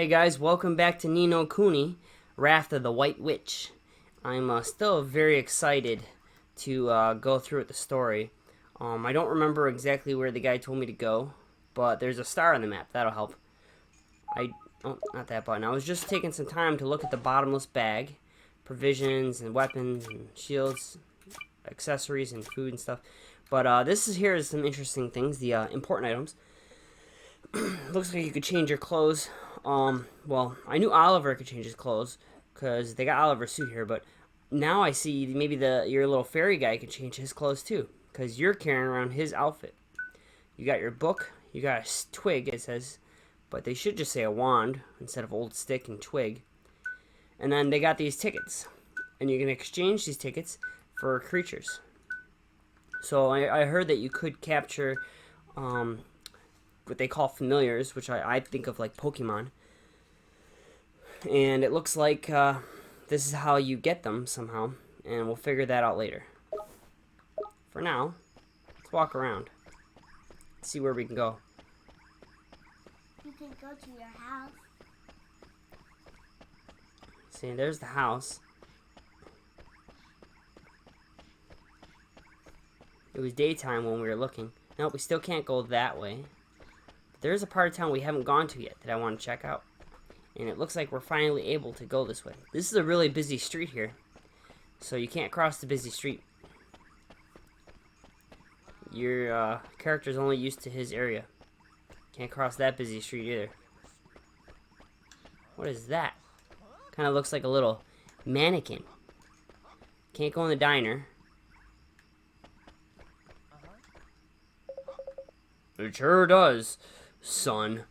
Hey guys, welcome back to Ni no Kuni, Wrath of the White Witch. I'm still very excited to go through the story. I don't remember exactly where the guy told me to go, but there's a star on the map. That'll help. Oh, not that button. I was just taking some time to look at the bottomless bag. Provisions and weapons and shields, accessories and food and stuff. But here is some interesting things, the important items. Looks like you could change your clothes. Well, I knew Oliver could change his clothes because they got Oliver's suit here, but now I see maybe your little fairy guy could change his clothes too because you're carrying around his outfit. You got your book, you got a twig, it says, but they should just say a wand instead of old stick and twig. And then they got these tickets, and you can exchange these tickets for creatures. So I heard that you could capture what they call familiars, which I think of like Pokemon. And it looks like this is how you get them somehow, and we'll figure that out later. For now, let's walk around, see where we can go. You can go to your house. See, there's the house. It was daytime when we were looking. Nope, we still can't go that way. There's a part of town we haven't gone to yet that I want to check out. And it looks like we're finally able to go this way. This is a really busy street here, so you can't cross the busy street. Your character's only used to his area. Can't cross that busy street either. What is that? Kind of looks like a little mannequin. Can't go in the diner. It sure does, son.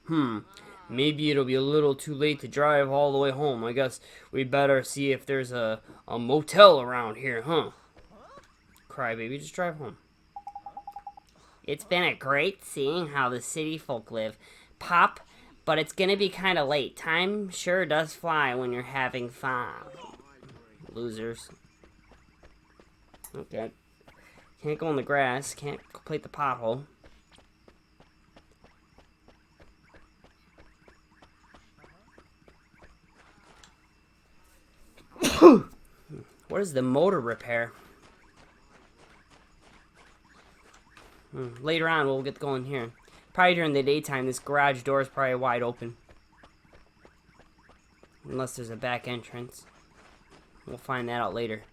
Maybe it'll be a little too late to drive all the way home. I guess we'd better see if there's a motel around here, huh? Crybaby, just drive home. It's been a great seeing how the city folk live, Pop, but it's gonna be kind of late. Time sure does fly when you're having fun. Losers. Okay. Can't go in the grass. Can't complete the pothole. What is the motor repair? Later on, we'll get going here. Probably during the daytime, this garage door is probably wide open. Unless there's a back entrance. We'll find that out later.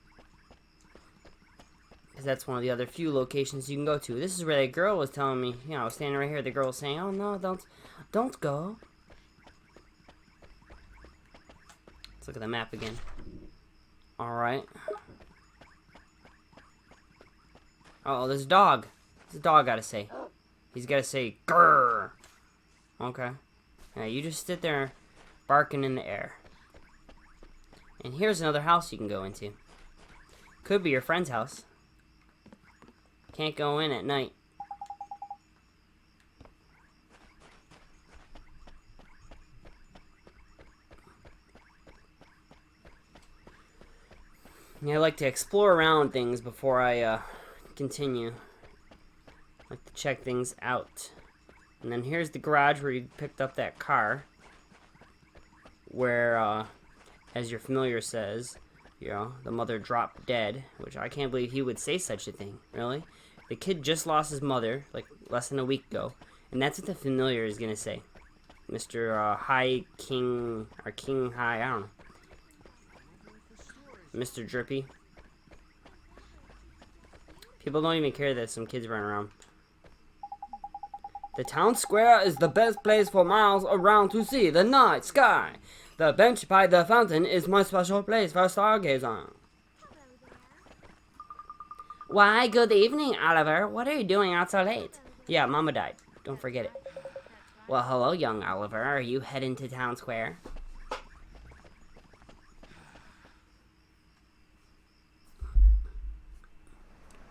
Because that's one of the other few locations you can go to. This is where that girl was telling me, you know, I was standing right here, the girl was saying, oh no, don't go. Let's look at the map again. Alright. Oh, there's a dog. What's the dog gotta say? He's gotta say, grrr. Okay. Now you just sit there barking in the air. And here's another house you can go into. Could be your friend's house. Can't go in at night. Yeah, I like to explore around things before I continue. I like to check things out. And then here's the garage where you picked up that car. Where, as your familiar says, you know, the mother dropped dead. Which I can't believe he would say such a thing, really. The kid just lost his mother, like, less than a week ago. And that's what the familiar is gonna say. Mr. High King, or King High, I don't know. Mr. Drippy. People don't even care that some kids run around. The town square is the best place for miles around to see the night sky. The bench by the fountain is my special place for stargazing. Why, good evening, Oliver. What are you doing out so late? Yeah, Mama died. Don't forget it. Well, hello, young Oliver. Are you heading to town square?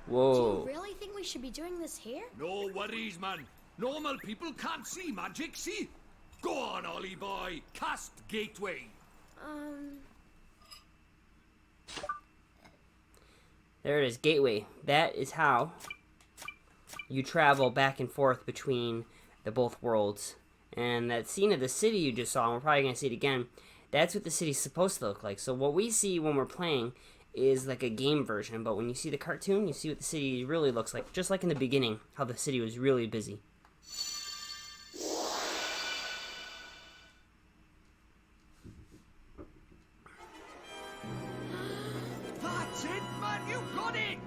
Whoa. Do you really think we should be doing this here? No worries, man. Normal people can't see magic, see? Go on, Ollie boy. Cast gateway. There it is, gateway. That is how you travel back and forth between the both worlds And that scene of the city you just saw, and we're probably going to see it again, that's what the city's supposed to look like. So what we see when we're playing is like a game version, but when you see the cartoon, you see what the city really looks like. Just like in the beginning, how the city was really busy. That's it, man! You got it!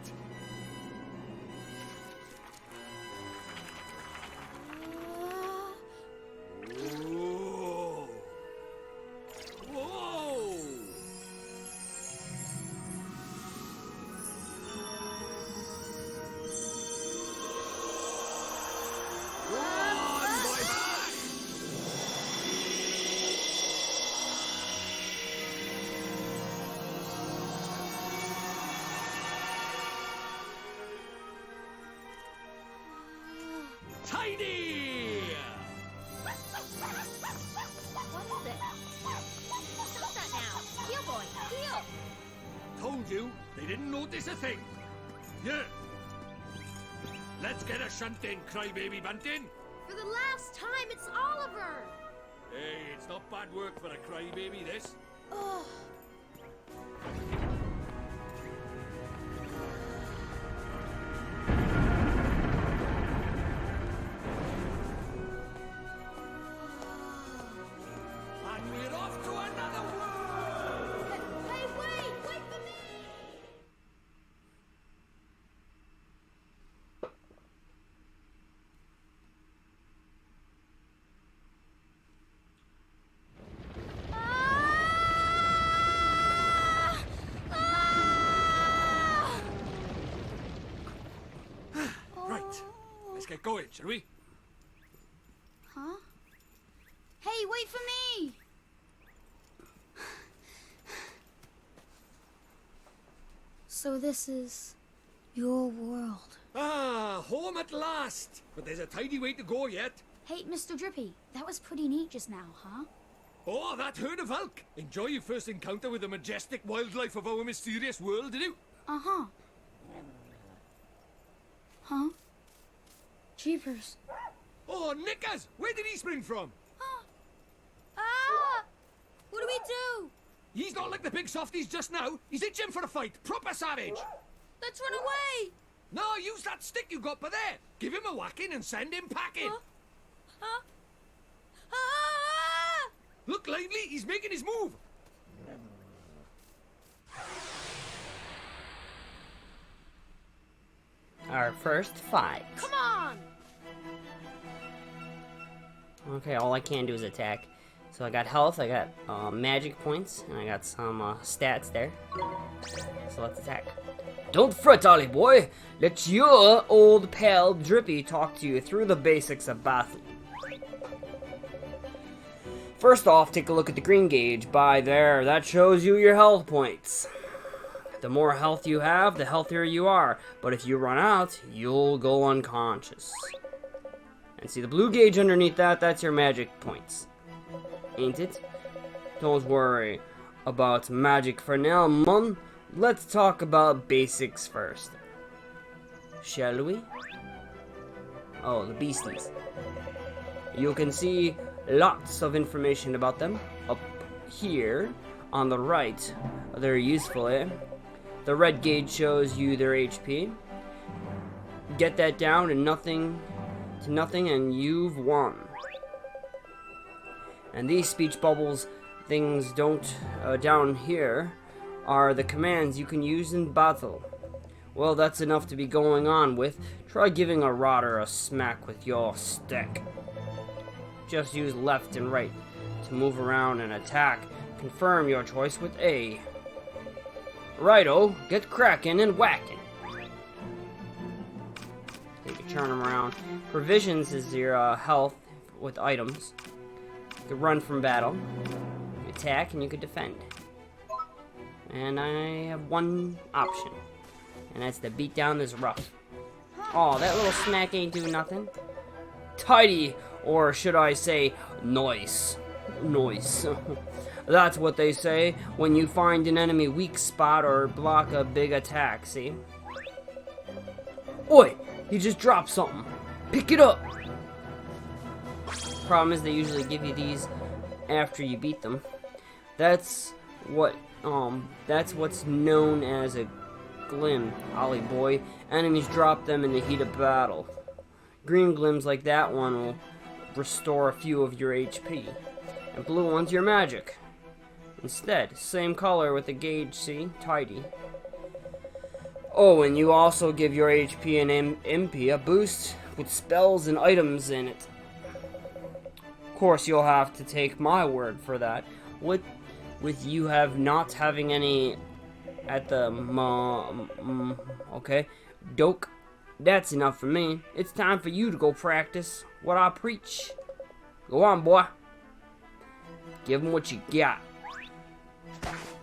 Whoa! Whoa! Run, boy, back! Tidy! What is it? Stop that now. Heel, boy. Heel. Told you, they didn't notice a thing. Yeah. Let's get a shunt in, crybaby bunting. For the last time, it's Oliver. Hey, it's not bad work for a crybaby, this. Oh. And we're off to another world! Hey, wait! Wait for me! Right, let's get going, shall we? Huh? Hey, wait for me! So this is your world. Ah, home at last! But there's a tidy way to go yet. Hey, Mr. Drippy, that was pretty neat just now, huh? Oh, that herd of elk! Enjoy your first encounter with the majestic wildlife of our mysterious world, did you? Uh-huh. Huh? Jeepers. Oh, Nickers! Where did he spring from? Ah! What do we do? He's not like the big softies just now. He's itching for a fight. Proper savage. Let's run away! No, use that stick you got by there. Give him a whacking and send him packing. Huh? Ah! Look lively, he's making his move. Our first fight. Come on! Okay, all I can do is attack. So I got health, I got magic points, and I got some stats there. So let's attack. Don't fret, Ollie boy. Let your old pal Drippy talk to you through the basics of battle. First off, take a look at the green gauge by there. That shows you your health points. The more health you have, the healthier you are. But if you run out, you'll go unconscious. And see the blue gauge underneath that, that's your magic points. Ain't it? Don't worry about magic for now, Mum. Let's talk about basics first. Shall we? Oh, the beasties. You can see lots of information about them up here on the right. They're useful, eh? The red gauge shows you their HP. Get that down to nothing and you've won. And these speech bubbles things don't down here are the commands you can use in battle. Well, that's enough to be going on with. Try giving a rotter a smack with your stick. Just use left and right to move around and attack. Confirm your choice with A. Righto, get cracking and whacking. You can turn them around. Provisions is your health with items. You can run from battle. You attack and you can defend. And I have one option. And that's to beat down this rough. Oh, that little smack ain't doing nothing. Tidy, or should I say, nice. Nice. That's what they say when you find an enemy weak spot or block a big attack, see? Oi! He just dropped something. Pick it up! Problem is, they usually give you these after you beat them. That's what's known as a glim, Ollie boy. Enemies drop them in the heat of battle. Green glims like that one will restore a few of your HP, and blue ones your magic. Instead, same color with the gauge, see? Tidy. Oh, and you also give your HP and MP a boost with spells and items in it. Of course, you'll have to take my word for that. With you not having any at the okay, doke. That's enough for me. It's time for you to go practice what I preach. Go on, boy. Give him what you got.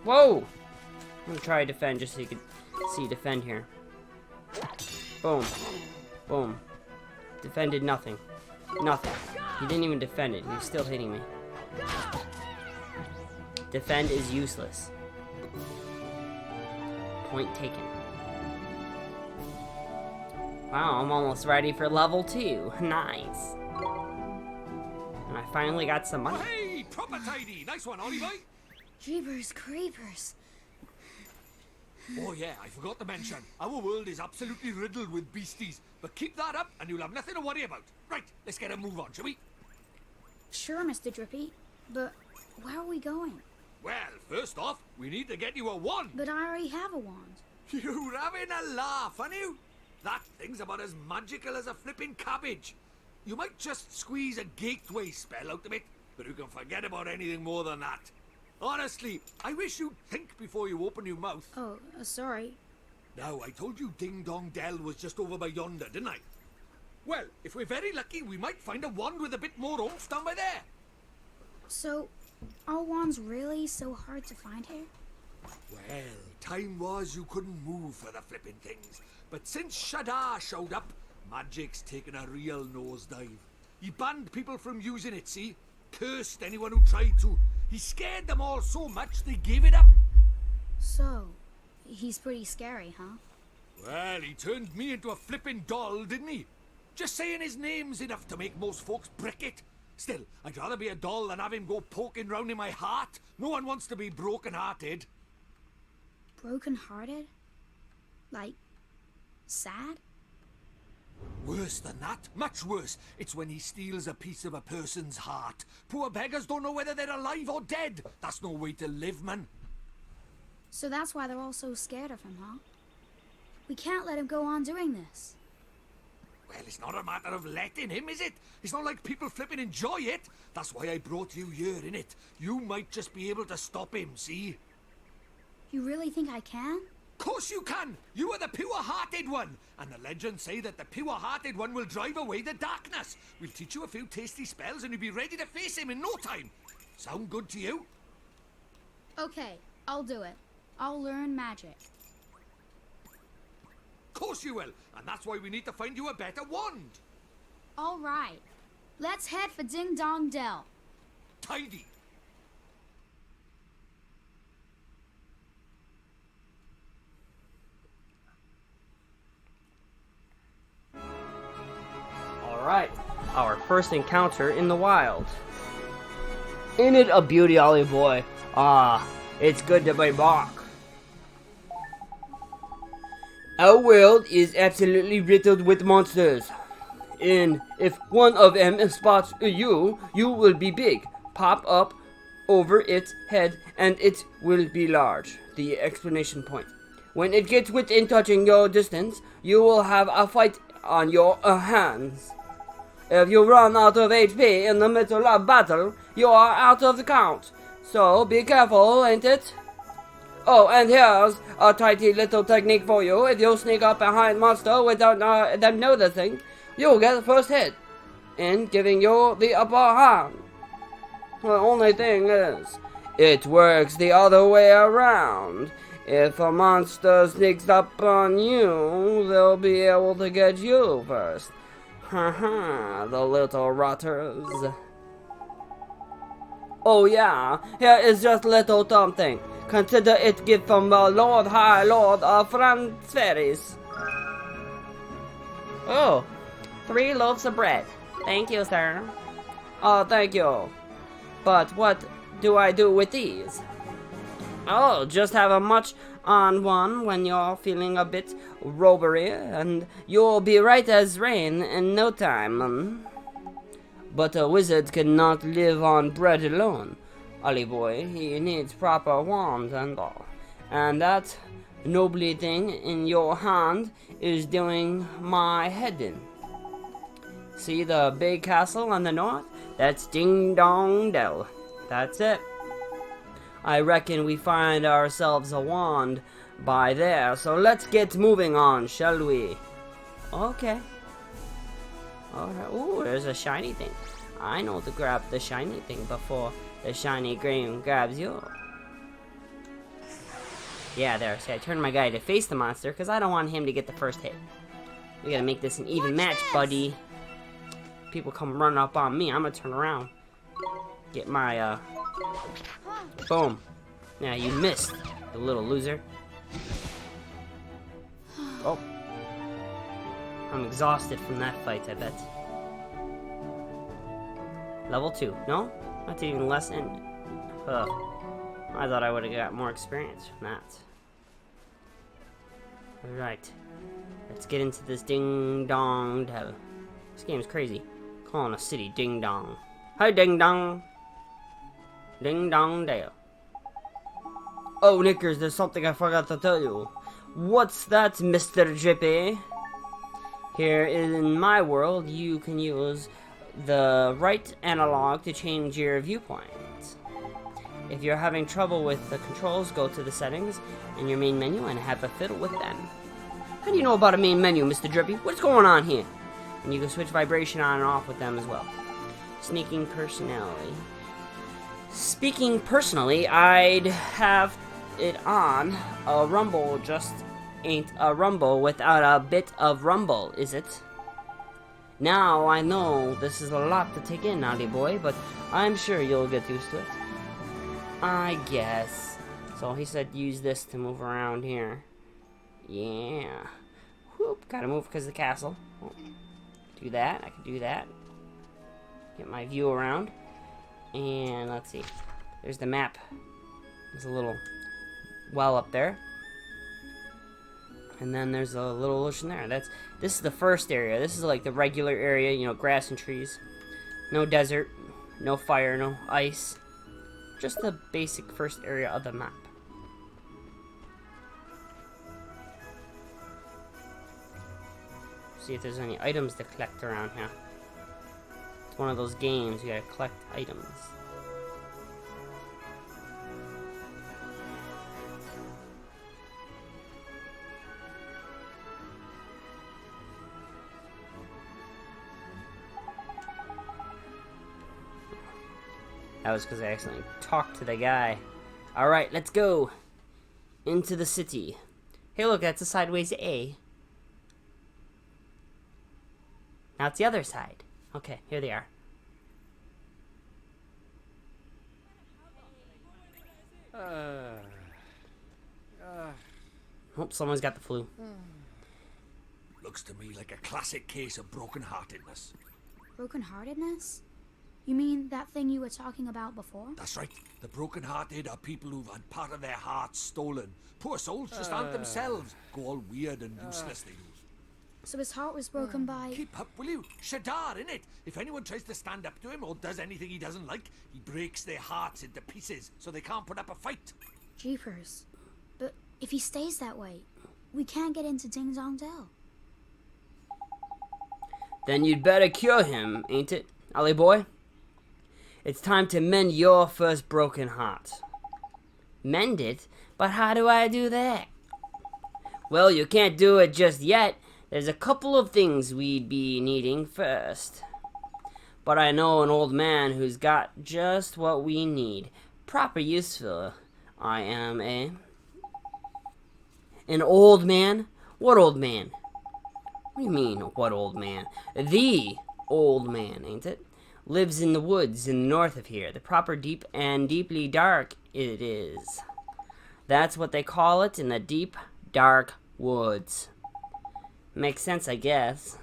Whoa! I'm gonna try to defend just so you can see defend here. Boom. Boom. Defended nothing. Nothing. He didn't even defend it. He's still hitting me. Defend is useless. Point taken. Wow, I'm almost ready for level 2. Nice. And I finally got some money. Hey, proper tidy. Nice one, Ollie boy. Jeepers creepers. Oh yeah, I forgot to mention. Our world is absolutely riddled with beasties. But keep that up and you'll have nothing to worry about. Right, let's get a move on, shall we? Sure, Mr. Drippy. But where are we going? Well, first off, we need to get you a wand. But I already have a wand. You're having a laugh, aren't you? That thing's about as magical as a flipping cabbage. You might just squeeze a gateway spell out of it, but you can forget about anything more than that. Honestly, I wish you'd think before you open your mouth. Oh, sorry. Now, I told you Ding Dong Dell was just over by yonder, didn't I? Well, if we're very lucky, we might find a wand with a bit more oomph down by there. So, are wands really so hard to find here? Well, time was you couldn't move for the flipping things. But since Shadar showed up, magic's taken a real nosedive. He banned people from using it, see? Cursed anyone who tried to. He scared them all so much they gave it up. So, he's pretty scary, huh? Well, he turned me into a flipping doll, didn't he? Just saying his name's enough to make most folks brick it. Still, I'd rather be a doll than have him go poking round in my heart. No one wants to be broken-hearted. Broken-hearted? Like, sad? Worse than that, much worse. It's when he steals a piece of a person's heart. Poor beggars don't know whether they're alive or dead. That's no way to live, man. So that's why they're all so scared of him, huh? We can't let him go on doing this. Well, it's not a matter of letting him, is it? It's not like people flipping enjoy it. That's why I brought you here, innit? You might just be able to stop him, see? You really think I can? Course you can! You are the pure-hearted one! And the legends say that the pure-hearted one will drive away the darkness. We'll teach you a few tasty spells and you'll be ready to face him in no time. Sound good to you? Okay, I'll do it. I'll learn magic. Course you will, and that's why we need to find you a better wand. All right. Let's head for Ding Dong Dell. Tidy. Alright, our first encounter in the wild. Ain't it a beauty, Ollie boy? Ah, it's good to be back. Our world is absolutely riddled with monsters. And if one of them spots you, you will be big. Pop up over its head and it will be large. The explanation point. When it gets within touching your distance, you will have a fight on your hands. If you run out of HP in the middle of battle, you are out of the count. So be careful, ain't it? Oh, and here's a tidy little technique for you. If you sneak up behind monster without them noticing, you'll get the first hit, in giving you the upper hand. The only thing is, it works the other way around. If a monster sneaks up on you, they'll be able to get you first. Haha, the little rotters. Oh yeah, here is just little something. Consider it gift from the Lord High Lord of Fairies. Oh, 3 loaves of bread. Thank you, sir. Oh, thank you. But what do I do with these? Oh, just have a much on one when you're feeling a bit robbery, and you'll be right as rain in no time. But a wizard cannot live on bread alone, Ollie boy. He needs proper wand and all. And that nobly thing in your hand is doing my head in. See the big castle on the north? That's Ding Dong Dell. That's it. I reckon we find ourselves a wand by there, so let's get moving on, shall we? Okay. Alright. Ooh, there's a shiny thing. I know to grab the shiny thing before the shiny grain grabs you. Yeah, there. See, I turned my guy to face the monster because I don't want him to get the first hit. We gotta make this an even match, buddy. People come running up on me, I'm gonna turn around. Get my, boom. Yeah, you missed, you little loser. Oh. I'm exhausted from that fight, I bet. Level 2. No? That's even less in. Ugh. I thought I would have got more experience from that. Alright. Let's get into this Ding Dong Dell. This game's crazy. Calling a city Ding Dong. Hi, Ding Dong. Ding Dong Dell. Oh, Knickers, there's something I forgot to tell you. What's that, Mr. Drippy? Here in my world, you can use the right analog to change your viewpoint. If you're having trouble with the controls, go to the settings in your main menu and have a fiddle with them. How do you know about a main menu, Mr. Drippy? What's going on here? And you can switch vibration on and off with them as well. Speaking personally, I'd have it on. A rumble just ain't a rumble without a bit of rumble, is it? Now, I know this is a lot to take in, naughty boy, but I'm sure you'll get used to it. I guess. So he said use this to move around here. Yeah. Whoop, gotta move because of the castle. Oh, do that, I can do that. Get my view around. And let's see. There's the map. There's a little well up there. And then there's a little ocean there. This is the first area. This is like the regular area, you know, grass and trees. No desert, no fire, no ice. Just the basic first area of the map. See if there's any items to collect around here. It's one of those games, you gotta collect items. That was because I accidentally talked to the guy. Alright, let's go. Into the city. Hey look, that's a sideways A. Now it's the other side. Okay, here they are. Hope someone's got the flu. Looks to me like a classic case of broken-heartedness. Broken-heartedness? You mean that thing you were talking about before? That's right. The broken-hearted are people who've had part of their hearts stolen. Poor souls just aren't themselves. Go all weird and useless, they do. So his heart was broken by... Keep up, will you? Shadar, innit? If anyone tries to stand up to him or does anything he doesn't like, he breaks their hearts into pieces so they can't put up a fight. Jeepers. But if he stays that way, we can't get into Ding Dong Dell. Then you'd better cure him, ain't it, Ollie boy? It's time to mend your first broken heart. Mend it? But how do I do that? Well, you can't do it just yet. There's a couple of things we'd be needing first. But I know an old man who's got just what we need. Proper useful, I am, eh? An old man? What old man? What do you mean, what old man? The old man, ain't it? Lives in the woods in the north of here. The proper deep and deeply dark it is. That's what they call it in the deep, dark woods. Makes sense, I guess.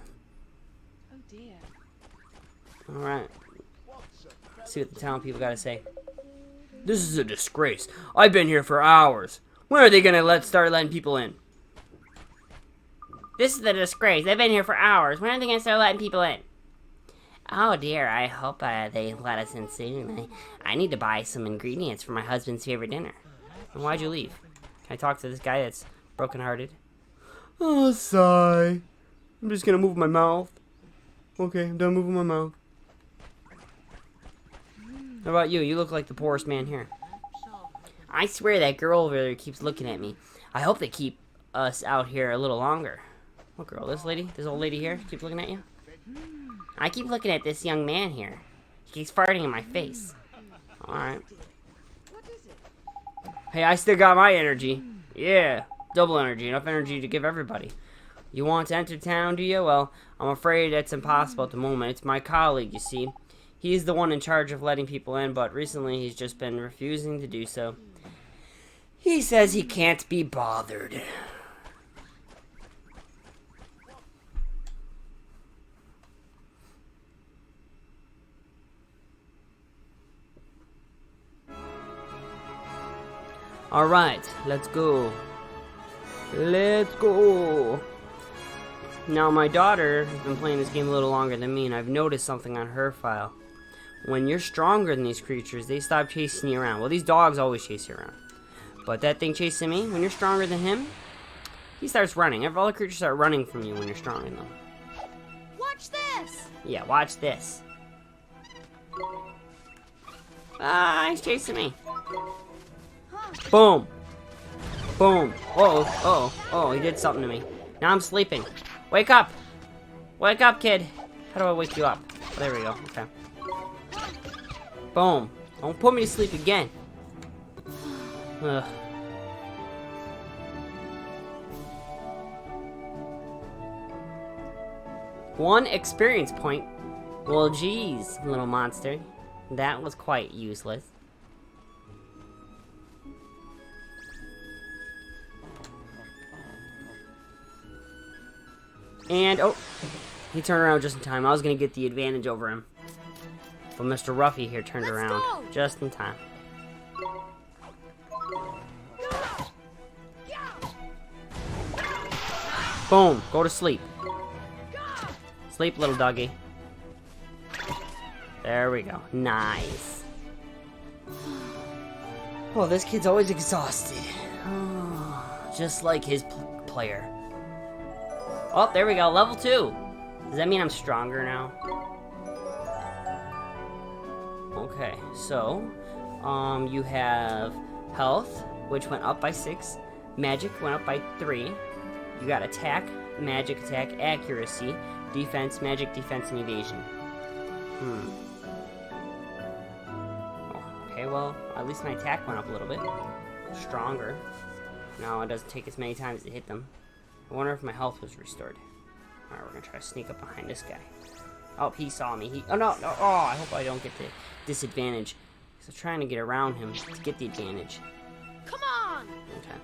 Oh dear. Alright. See what the town people gotta say. This is a disgrace. I've been here for hours. When are they gonna start letting people in? This is a disgrace. I've been here for hours. When are they gonna start letting people in? Oh dear, I hope they let us in soon. I need to buy some ingredients for my husband's favorite dinner. And why'd you leave? Can I talk to this guy that's brokenhearted? Oh, sigh. I'm just gonna move my mouth. Okay, I'm done moving my mouth. How about you? You look like the poorest man here. I swear that girl over there keeps looking at me. I hope they keep us out here a little longer. What girl? This lady? This old lady here? Keep looking at you? I keep looking at this young man here. He keeps farting in my face. Alright. Hey, I still got my energy. Yeah, double energy. Enough energy to give everybody. You want to enter town, do you? Well, I'm afraid that's impossible at the moment. It's my colleague, you see. He's the one in charge of letting people in, but recently he's just been refusing to do so. He says he can't be bothered. Alright, let's go. Let's go. Now, my daughter has been playing this game a little longer than me, and I've noticed something on her file. When you're stronger than these creatures, they stop chasing you around. Well, these dogs always chase you around. But that thing chasing me, when you're stronger than him, he starts running. All the creatures start running from you when you're stronger than them. Watch this! Yeah, watch this. Ah, he's chasing me. Boom. Boom. Oh, he did something to me. Now I'm sleeping. Wake up. Wake up, kid. How do I wake you up? Oh, there we go. Okay. Boom. Don't put me to sleep again. Ugh. One experience point. Well, geez, little monster. That was quite useless. And, oh, he turned around just in time. I was going to get the advantage over him. But Mr. Ruffy here turned around just in time. Boom. Go to sleep. Sleep, little doggy. There we go. Nice. Oh, this kid's always exhausted. Oh, just like his player. Oh, there we go. Level 2. Does that mean I'm stronger now? Okay, so, you have health, which went up by 6. Magic went up by 3. You got attack, magic attack, accuracy, defense, magic, defense, and evasion. Oh, okay, well, at least my attack went up a little bit. Stronger. Now it doesn't take as many times to hit them. I wonder if my health was restored. Alright, we're gonna try to sneak up behind this guy. Oh, he saw me. Oh, no. Oh, I hope I don't get the disadvantage. So trying to get around him to get the advantage. Come on! Okay.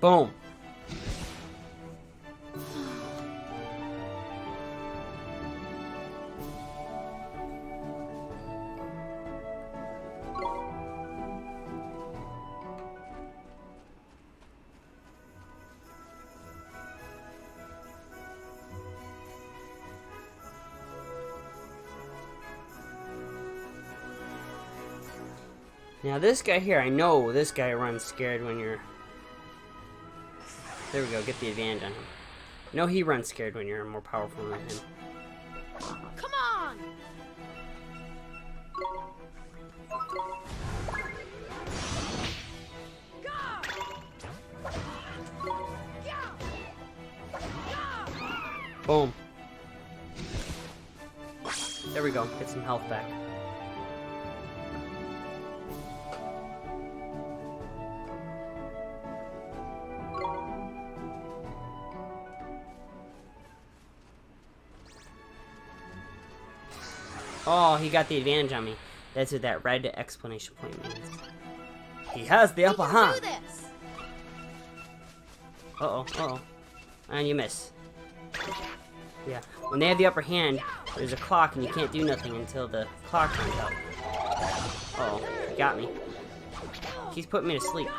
Boom. Now this guy here, I know this guy runs scared when you're... There we go, get the advantage on him. No, he runs scared when you're more powerful than him. Come on! Boom. There we go, get some health back. Oh, he got the advantage on me. That's what that red explanation point means. He has the upper hand. We can do this! Uh-oh, uh-oh. And you miss. Yeah, when they have the upper hand, there's a clock and you can't do nothing until the clock runs out. Uh-oh, he got me. He's putting me to sleep.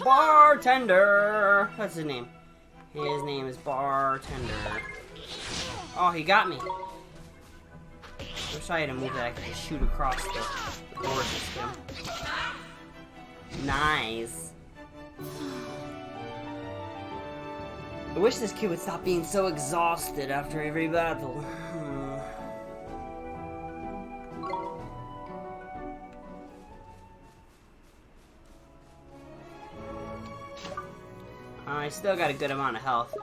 Bartender! That's his name. His name is Bartender. Oh, he got me. Wish I had a move that I could just shoot across the board system. Nice. I wish this kid would stop being so exhausted after every battle. I still got a good amount of health.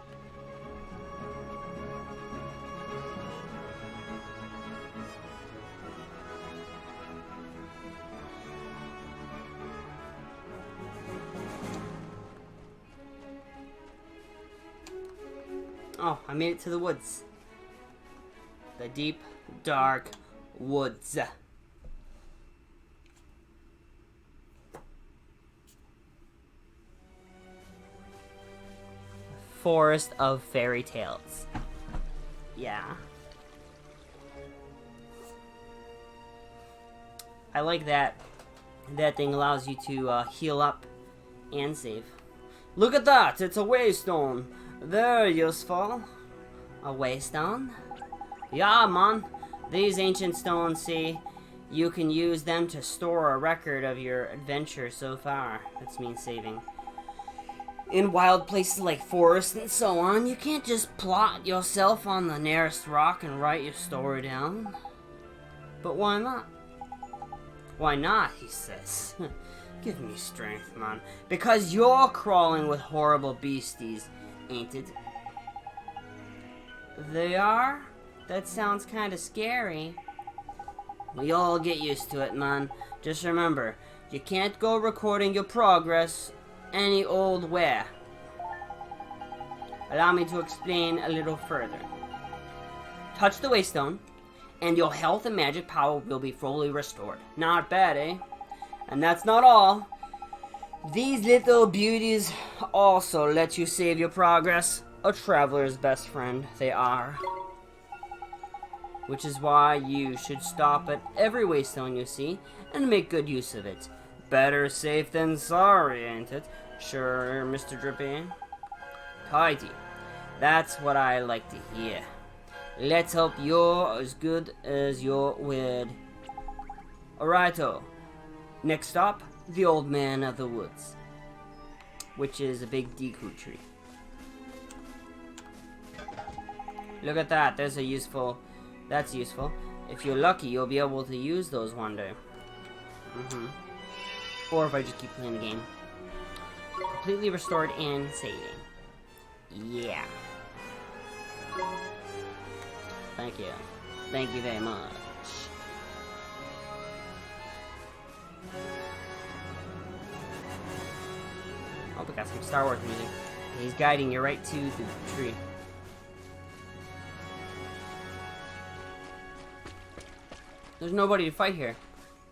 Oh, I made it to the woods. The deep, dark woods. Forest of fairy tales. Yeah. I like that. That thing allows you to heal up and save. Look at that! It's a waystone. Very useful. A waystone? Yeah, man. These ancient stones, see, you can use them to store a record of your adventure so far. That's mean saving. In wild places like forests and so on, you can't just plot yourself on the nearest rock and write your story down. But why not? Why not, he says. Give me strength, man. Because you're crawling with horrible beasties, ain't it? They are? That sounds kinda scary. We all get used to it, man. Just remember, you can't go recording your progress any old way. Allow me to explain a little further. Touch the waystone, and your health and magic power will be fully restored. Not bad, eh? And that's not all. These little beauties also let you save your progress. A traveler's best friend, they are. Which is why you should stop at every waystone you see and make good use of it. Better safe than sorry, ain't it? Sure, Mr. Drippy. Tidy. That's what I like to hear. Let's hope you're as good as your word. Alrighto. Next stop, the Old Man of the Woods. Which is a big deku tree. Look at that, there's a useful... That's useful. If you're lucky, you'll be able to use those one day. Or if I just keep playing the game. Completely restored and saving. Yeah. Thank you. Thank you very much. Oh, we got some Star Wars music. He's guiding you right to the tree. There's nobody to fight here.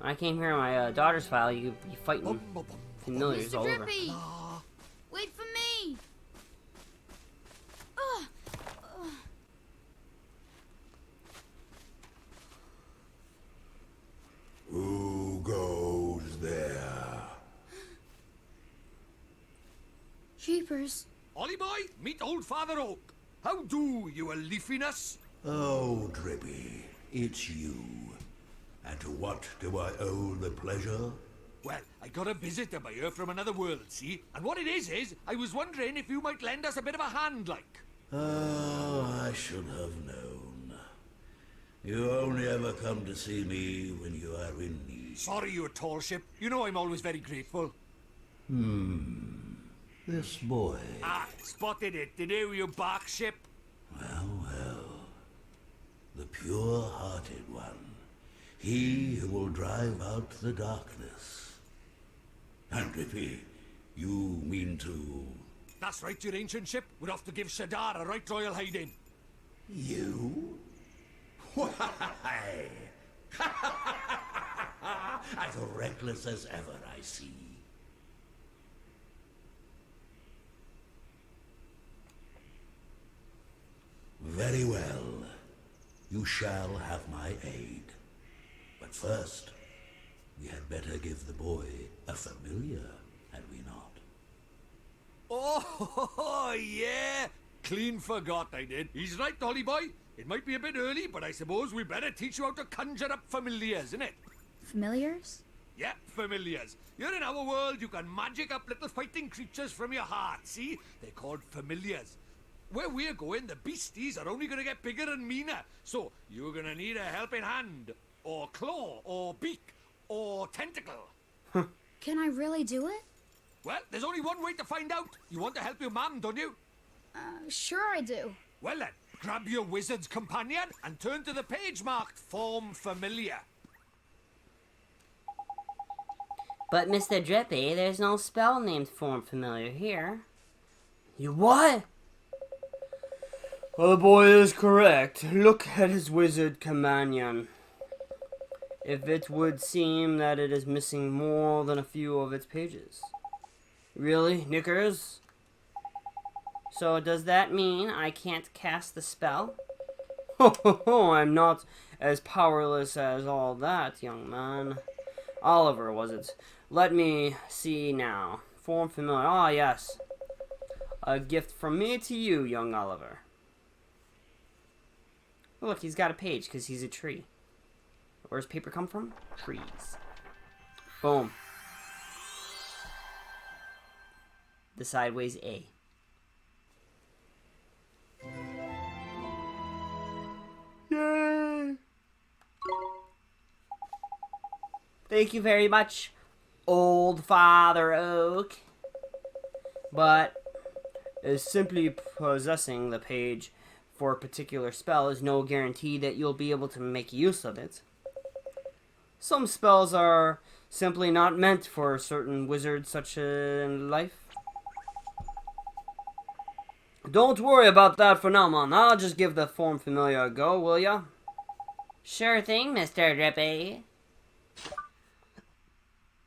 When I came here on my daughter's file, you fighting familiars Mr. all over. Drippy! Wait for me! Ugh. Ugh. Who goes there? Jeepers. Ollie boy, meet old Father Oak. How do, you a leafiness? Oh, Drippy, it's you. And to what do I owe the pleasure? Well, I got a visitor by here from another world, see? And what it is, I was wondering if you might lend us a bit of a hand, like. Oh, I should have known. You only ever come to see me when you are in need. Sorry, you tall ship. You know I'm always very grateful. This boy. Ah, spotted it. Did you bark ship? Well. The pure-hearted one. He who will drive out the darkness. And Rippy, you mean to... That's right, your ancient ship. We're off to give Shadar a right royal hiding. You? Why? As reckless as ever, I see. Very well. You shall have my aid. But first, we had better give the boy a familiar, had we not? Oh, yeah. Clean forgot I did. He's right, Dolly boy. It might be a bit early, but I suppose we better teach you how to conjure up familiars, innit? Familiars? Yeah, familiars. Here in our world, you can magic up little fighting creatures from your heart, see? They're called familiars. Where we're going, the beasties are only going to get bigger and meaner. So, you're going to need a helping hand, or claw, or beak, or tentacle. Can I really do it? Well, there's only one way to find out. You want to help your mum, don't you? Sure I do. Well then, grab your wizard's companion and turn to the page marked Form Familiar. But Mr. Drippy, there's no spell named Form Familiar here. You what? The boy is correct. Look at his wizard companion. If it would seem that it is missing more than a few of its pages. Really, Knickers? So does that mean I can't cast the spell? Ho, I'm not as powerless as all that, young man. Oliver, was it? Let me see now. Form familiar. Ah, yes. A gift from me to you, young Oliver. Look, he's got a page because he's a tree. Where's paper come from? Trees. Boom. The sideways A. Yay! Thank you very much, Old Father Oak. But simply possessing the page for a particular spell is no guarantee that you'll be able to make use of it. Some spells are simply not meant for certain wizards such in life. Don't worry about that for now, man. I'll just give the Form Familiar a go, will ya? Sure thing, Mr. Drippy.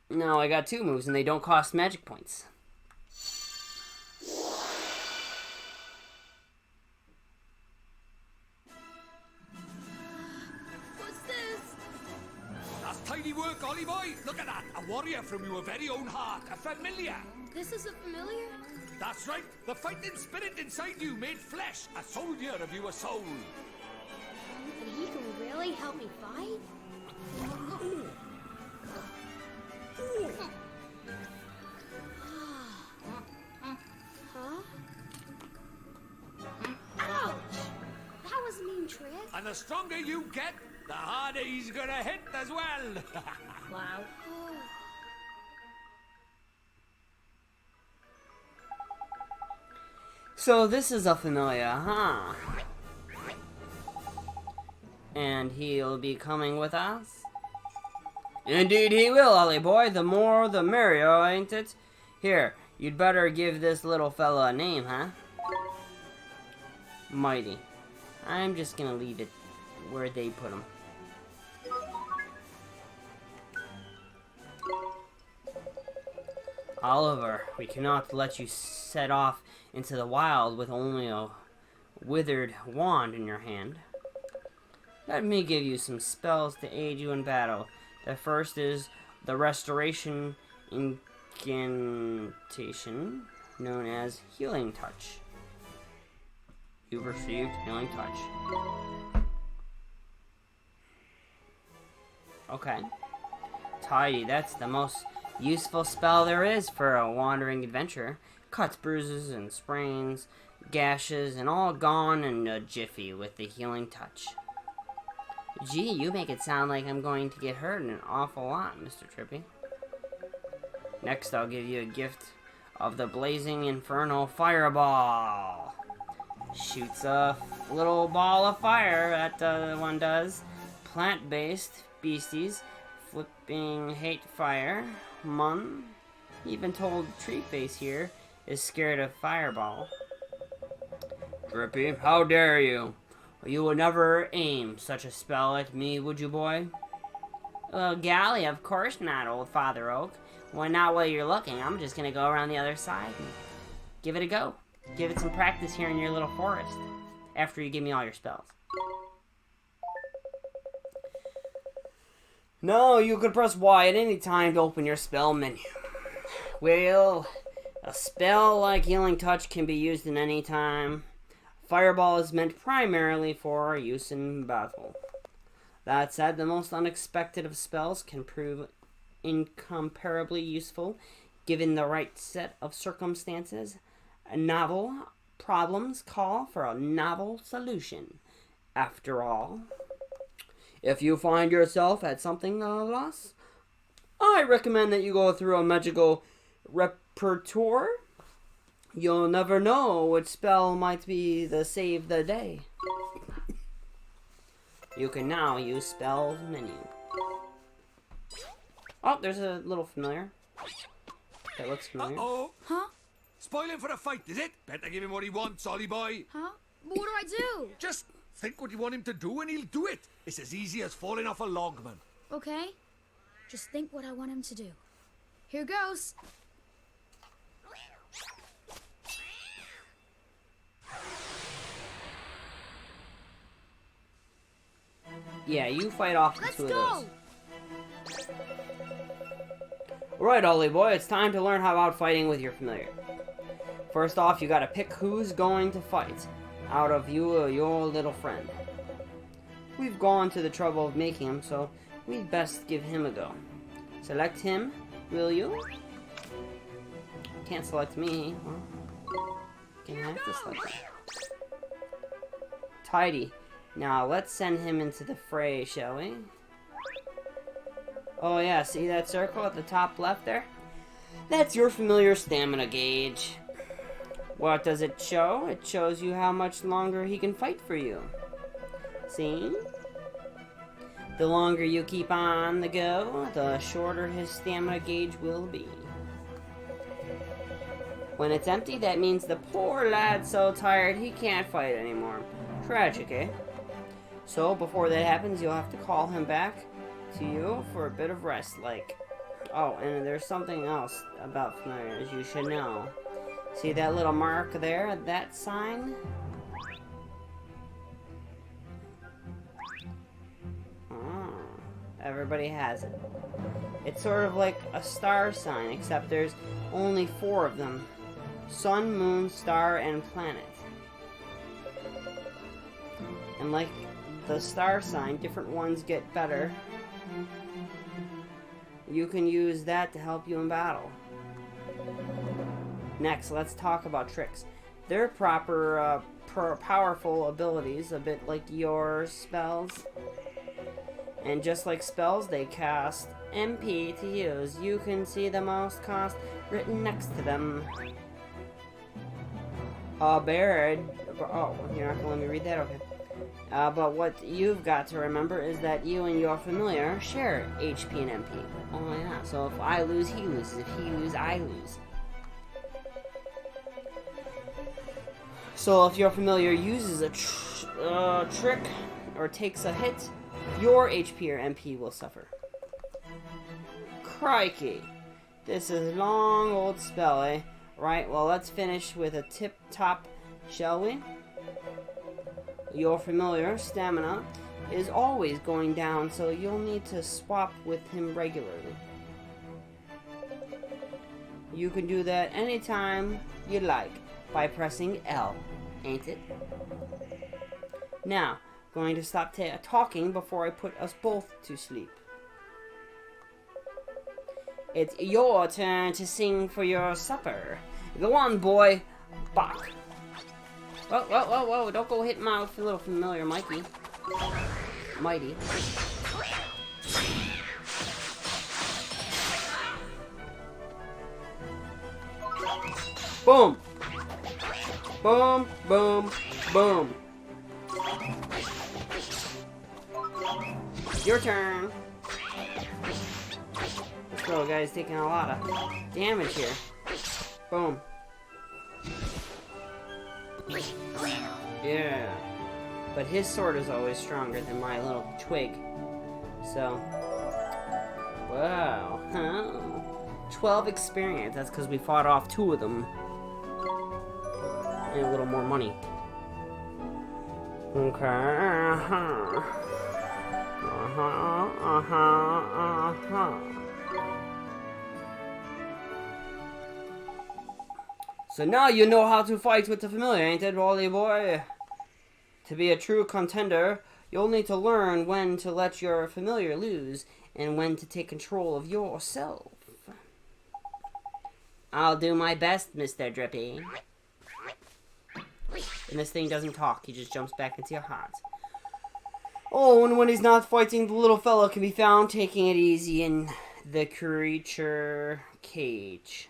No, I got 2 moves and they don't cost magic points. What's this? That's tidy work, Ollie boy. Look at that. A warrior from your very own heart. A familiar. This is a familiar? That's right. The fighting spirit inside you made flesh. A soldier of your soul. And he can really help me fight? Huh? Ouch! That was a mean trick. And the stronger you get, the harder he's gonna hit as well. Wow. So this is a familiar, huh? And he'll be coming with us? Indeed he will, Ollie boy. The more the merrier, ain't it? Here, you'd better give this little fella a name, huh? Mighty. I'm just gonna leave it where they put him. Oliver, we cannot let you set off into the wild with only a withered wand in your hand. Let me give you some spells to aid you in battle. The first is the Restoration Incantation, known as Healing Touch. You've received Healing Touch. Okay. Tidy, that's the most useful spell there is for a wandering adventurer. Cuts, bruises, and sprains, gashes, and all gone in a jiffy with the Healing Touch. Gee, you make it sound like I'm going to get hurt an awful lot, Mr. Trippy. Next, I'll give you a gift of the Blazing Inferno Fireball. Shoots a little ball of fire, that one does. Plant-based beasties, flipping hate fire. Mun, even told Tree Face here, is scared of Fireball. Drippy, how dare you? You would never aim such a spell at me, would you, boy? Gally, of course not, old Father Oak. Why not while you're looking? I'm just gonna go around the other side and give it a go. Give it some practice here in your little forest. After you give me all your spells. No, you could press Y at any time to open your spell menu. Well, a spell like Healing Touch can be used in any time. Fireball is meant primarily for use in battle. That said, the most unexpected of spells can prove incomparably useful given the right set of circumstances. Novel problems call for a novel solution. After all, if you find yourself at something loss, I recommend that you go through a magical repertoire. You'll never know which spell might be the save the day. You can now use spells menu. Oh, there's a little familiar. That looks familiar. Uh-oh. Huh? Spoiling for a fight, is it? Better give him what he wants, Ollie boy. Huh? What do I do? Just think what you want him to do and he'll do it. It's as easy as falling off a log, man. Okay. Just think what I want him to do. Here goes. Yeah, you fight off the Let's two go! of those. Alright, Ollie boy, it's time to learn how about fighting with your familiar. First off, you gotta pick who's going to fight out of you or your little friend. We've gone to the trouble of making him, so we'd best give him a go. Select him, will you? Can't select me. Well, can I have to select him? Tidy. Now, let's send him into the fray, shall we? Oh yeah, see that circle at the top left there? That's your familiar stamina gauge. What does it show? It shows you how much longer he can fight for you. See? The longer you keep on the go, the shorter his stamina gauge will be. When it's empty, that means the poor lad's so tired he can't fight anymore. Tragic, eh? So, before that happens, you'll have to call him back to you for a bit of rest, like... Oh, and there's something else about familiars you should know. See that little mark there, that sign? Oh, everybody has it. It's sort of like a star sign, except there's only 4 of them. Sun, moon, star, and planet. And like the star sign, different ones get better. You can use that to help you in battle. Next, let's talk about tricks. They're powerful abilities, a bit like your spells. And just like spells, they cost MP to use. You can see the mouse cost written next to them. Baird. Oh, you're not gonna let me read that? Okay. But what you've got to remember is that you and your familiar share HP and MP. Oh yeah, so if I lose, he loses. If he loses, I lose. So if your familiar uses a trick or takes a hit, your HP or MP will suffer. Crikey! This is a long old spell, eh? Right, well let's finish with a tip-top, shall we? Your familiar stamina is always going down, so you'll need to swap with him regularly. You can do that anytime you like by pressing L, ain't it? Now, going to stop talking before I put us both to sleep. It's your turn to sing for your supper. Go on, boy. Bach. Whoa, whoa, whoa, whoa. Don't go hit my little familiar Mikey. mighty. Boom! Boom, boom, boom. Your turn. This little guy's taking a lot of damage here. Boom. Yeah. But his sword is always stronger than my little twig. So. Wow. Huh. 12 experience. That's because we fought off 2 of them. And a little more money. Okay. Uh-huh. So now you know how to fight with the familiar, ain't it, Wally boy? To be a true contender, you'll need to learn when to let your familiar lose and when to take control of yourself. I'll do my best, Mr. Drippy. And this thing doesn't talk, he just jumps back into your heart. Oh, and when he's not fighting, the little fellow can be found taking it easy in the creature cage.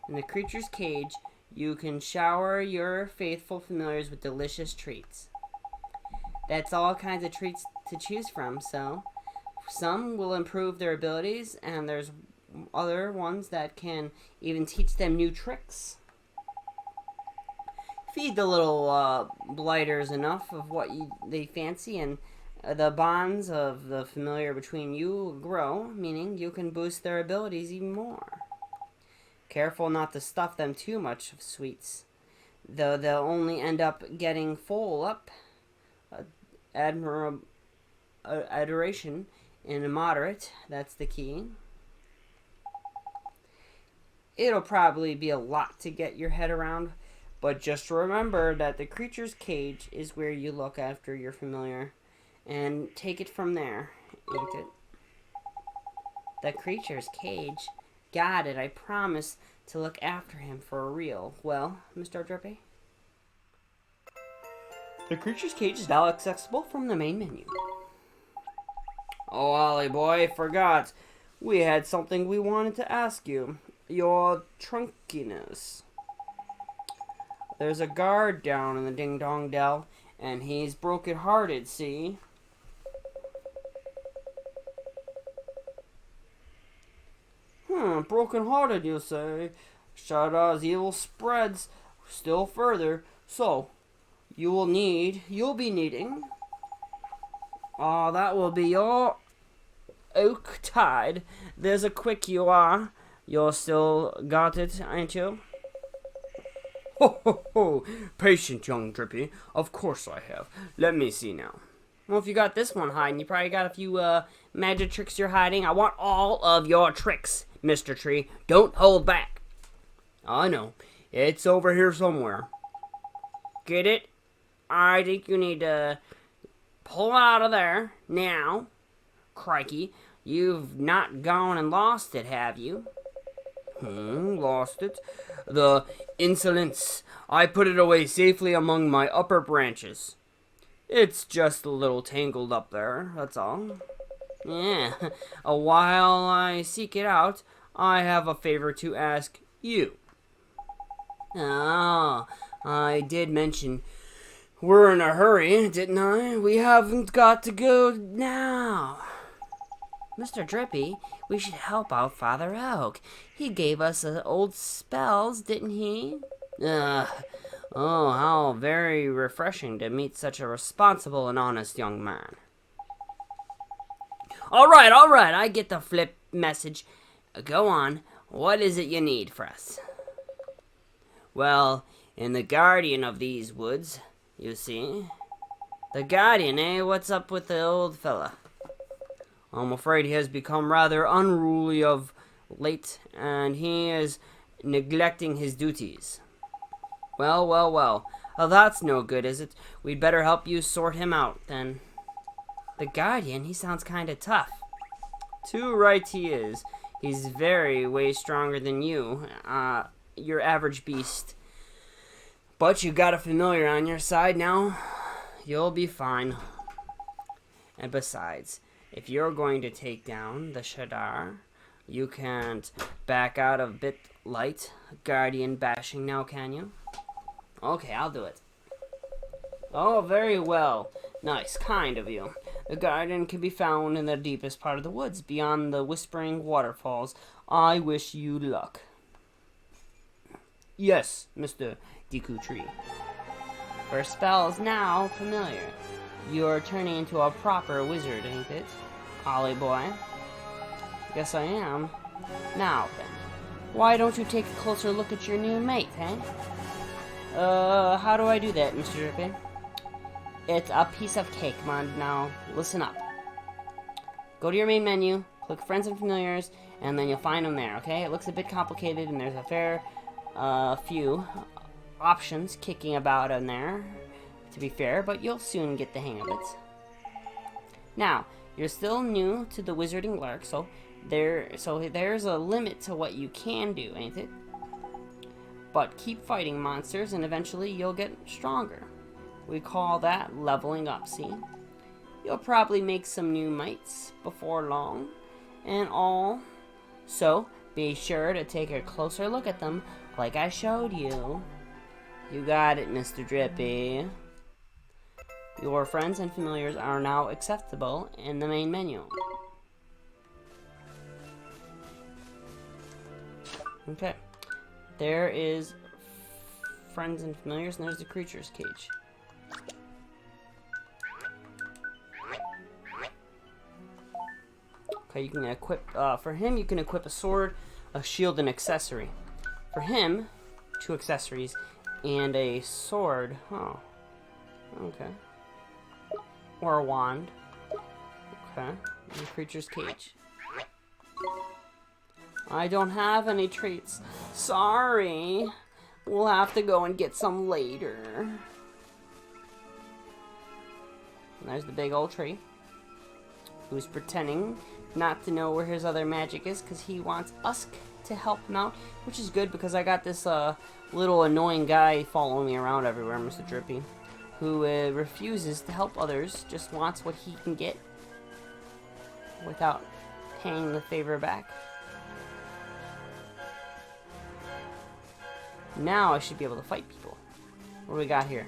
In the creature's cage, you can shower your faithful familiars with delicious treats. That's all kinds of treats to choose from, so some will improve their abilities, and there's other ones that can even teach them new tricks. Feed the little blighters enough of what they fancy, and the bonds of the familiar between you grow, meaning you can boost their abilities even more. Careful not to stuff them too much of sweets, though they'll only end up getting full up. Adoration in a moderate, that's the key. It'll probably be a lot to get your head around, but just remember that the creature's cage is where you look after your familiar, and take it from there, ain't it? The creature's cage? Got it, I promise to look after him for real. Well, Mr. Drippy? The creature's cage is now accessible from the main menu. Oh, Ollie boy, forgot. We had something we wanted to ask you. Your trunkiness. There's a guard down in the Ding Dong Dell, and he's broken-hearted, see? Broken-hearted, you say? Shada's evil spreads still further, so you'll be needing. That will be your oak tide. There's a quick you are. You're still got it, ain't you? Ho, ho, ho. Patient, young Drippy. Of course I have. Let me see now. Well, if you got this one hiding, you probably got a few magic tricks you're hiding. I want all of your tricks, Mr. Tree. Don't hold back. I know. It's over here somewhere. Get it? I think you need to pull out of there now. Crikey, you've not gone and lost it, have you? Lost it? The insolence. I put it away safely among my upper branches. It's just a little tangled up there, that's all. Yeah, while I seek it out, I have a favor to ask you. I did mention we're in a hurry, didn't I? We haven't got to go now. Mr. Drippy, we should help out Father Oak. He gave us old spells, didn't he? Oh, how very refreshing to meet such a responsible and honest young man. All right, I get the flip message. Go on, what is it you need for us? Well, in the guardian of these woods, you see. The guardian, eh? What's up with the old fella? I'm afraid he has become rather unruly of late, and he is neglecting his duties. Well. That's no good, is it? We'd better help you sort him out, then. The guardian? He sounds kind of tough. Too right he is. He's way stronger than you, your average beast. But you got a familiar on your side now. You'll be fine. And besides, if you're going to take down the Shadar, you can't back out of bit light guardian bashing now, can you? Okay, I'll do it. Oh, very well. Nice, kind of you. The garden can be found in the deepest part of the woods, beyond the whispering waterfalls. I wish you luck. Yes, Mr. Dikutri. Your spell is now familiar. You're turning into a proper wizard, ain't it? Ollie boy. Guess I am. Now then, why don't you take a closer look at your new mate, eh? How do I do that, Mr. Drippy? It's a piece of cake, man. Now, listen up. Go to your main menu, click Friends and Familiars, and then you'll find them there, okay? It looks a bit complicated, and there's a fair few options kicking about in there, to be fair, but you'll soon get the hang of it. Now, you're still new to the wizarding lark, so there's a limit to what you can do, ain't it? But keep fighting monsters, and eventually you'll get stronger. We call that leveling up, see? You'll probably make some new mates before long, and all. So, be sure to take a closer look at them, like I showed you. You got it, Mr. Drippy. Your friends and familiars are now accessible in the main menu. Okay. There is friends and familiars, and there's the creature's cage. Okay, you can equip, for him, you can equip a sword, a shield, and accessory. For him, 2 accessories, and a sword. Oh. Okay. Or a wand. Okay. And the creature's cage. I don't have any treats. Sorry. We'll have to go and get some later. And there's the big old tree, who's pretending not to know where his other magic is because he wants us to help him out, which is good because I got this little annoying guy following me around everywhere, Mr. Drippy, who refuses to help others, just wants what he can get without paying the favor back. Now I should be able to fight people. What do we got here?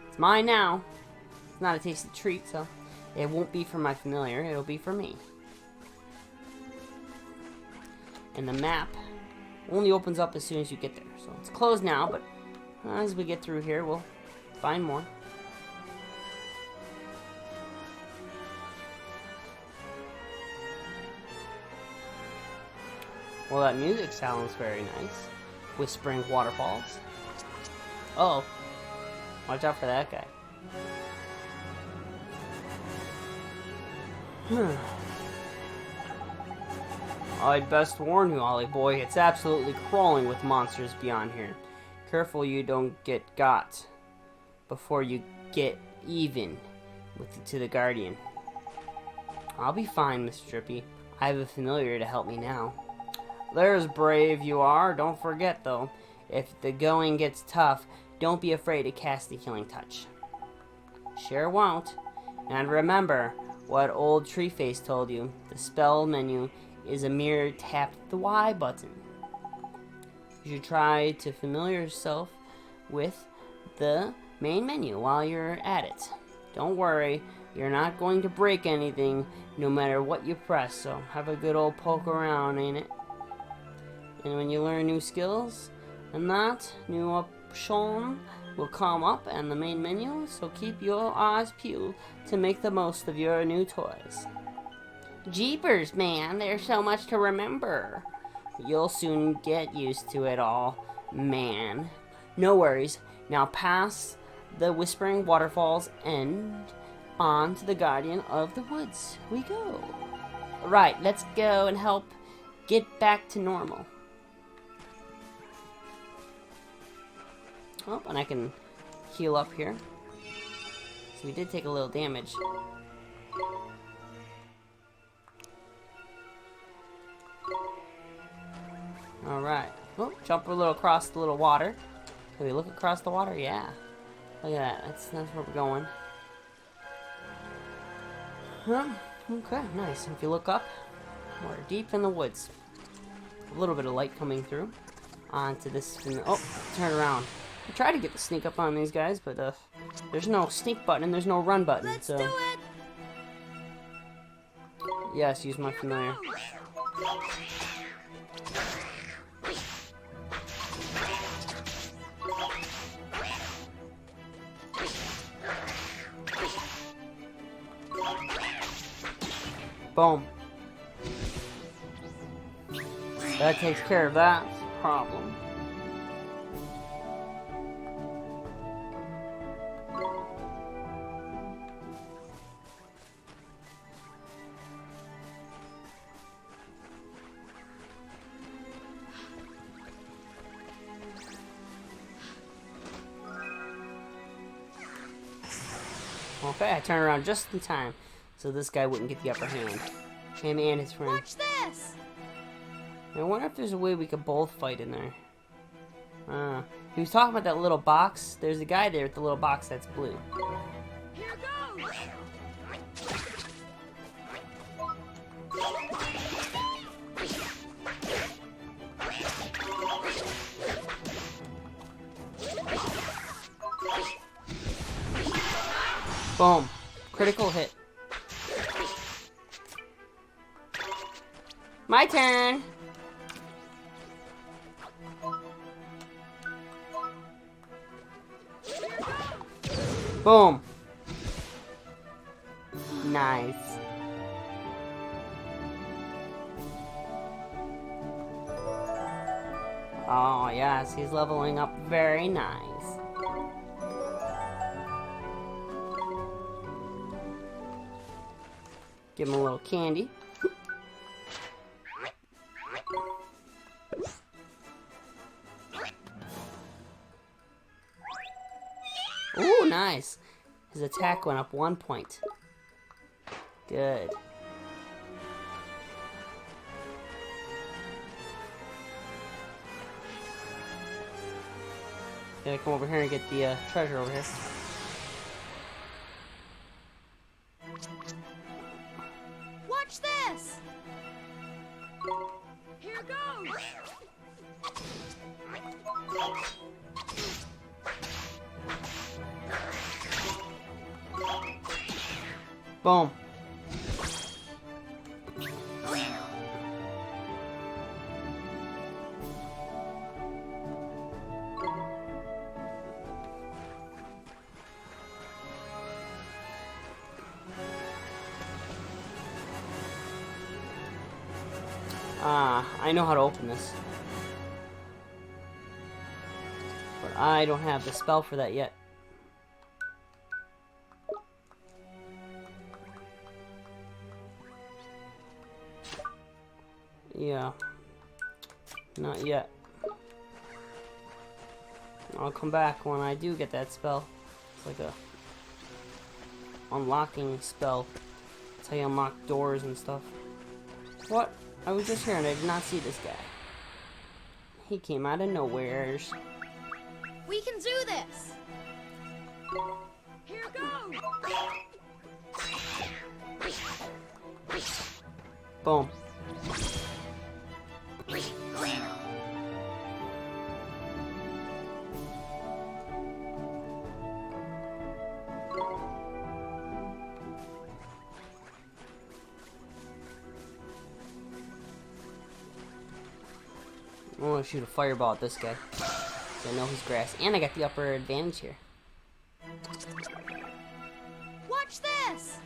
It's mine now. It's not a tasty treat, so it won't be for my familiar. It'll be for me. And the map only opens up as soon as you get there. So it's closed now, but as we get through here, we'll find more. Well, that music sounds very nice. Whispering waterfalls. Uh oh. Watch out for that guy. I'd best warn you, Ollie boy, it's absolutely crawling with monsters beyond here. Careful you don't get got before you get even to the Guardian. I'll be fine, Mr. Drippy. I have a familiar to help me now. There's brave you are. Don't forget, though, if the going gets tough, don't be afraid to cast the healing touch. Sure won't. And remember what old Treeface told you. The spell menu is a mere tap the Y button. You should try to familiar yourself with the main menu while you're at it. Don't worry, you're not going to break anything no matter what you press, so have a good old poke around, ain't it? And when you learn new skills and that, new option will come up in the main menu, so keep your eyes peeled to make the most of your new toys. Jeepers, man, there's so much to remember. You'll soon get used to it all, man. No worries. Now past the Whispering Waterfalls and on to the Guardian of the Woods we go. Right, let's go and help get back to normal. Oh, and I can heal up here. So we did take a little damage. Alright. Oh, jump a little across the little water. Can we look across the water? Yeah. Look at that. That's where we're going. Huh? Okay, nice. If you look up, we're deep in the woods. A little bit of light coming through onto this. Oh, turn around. I try to get the sneak up on these guys, but there's no sneak button and there's no run button. Let's so do it! yes, use my familiar. Boom. That takes care of that problem. Okay, I turn around just in time, so this guy wouldn't get the upper hand. Him and his friend. Watch this! I wonder if there's a way we could both fight in there. He was talking about that little box. There's a guy there with the little box that's blue. Here goes! Boom. Critical hit. My turn. Boom. Nice. Oh, yes, he's leveling up very nice. Give him a little candy. Ooh, nice. His attack went up 1 point. Good. Gotta come over here and get the treasure over here. Watch this! Here goes! Boom. I know how to open this. But I don't have the spell for that yet. Yeah. Not yet. I'll come back when I do get that spell. It's like a unlocking spell. That's how you unlock doors and stuff. What? I was just here and I did not see this guy. He came out of nowhere. We can do this! Here goes! Boom. I want to shoot a fireball at this guy. So I know he's grass. And I got the upper advantage here. Watch this!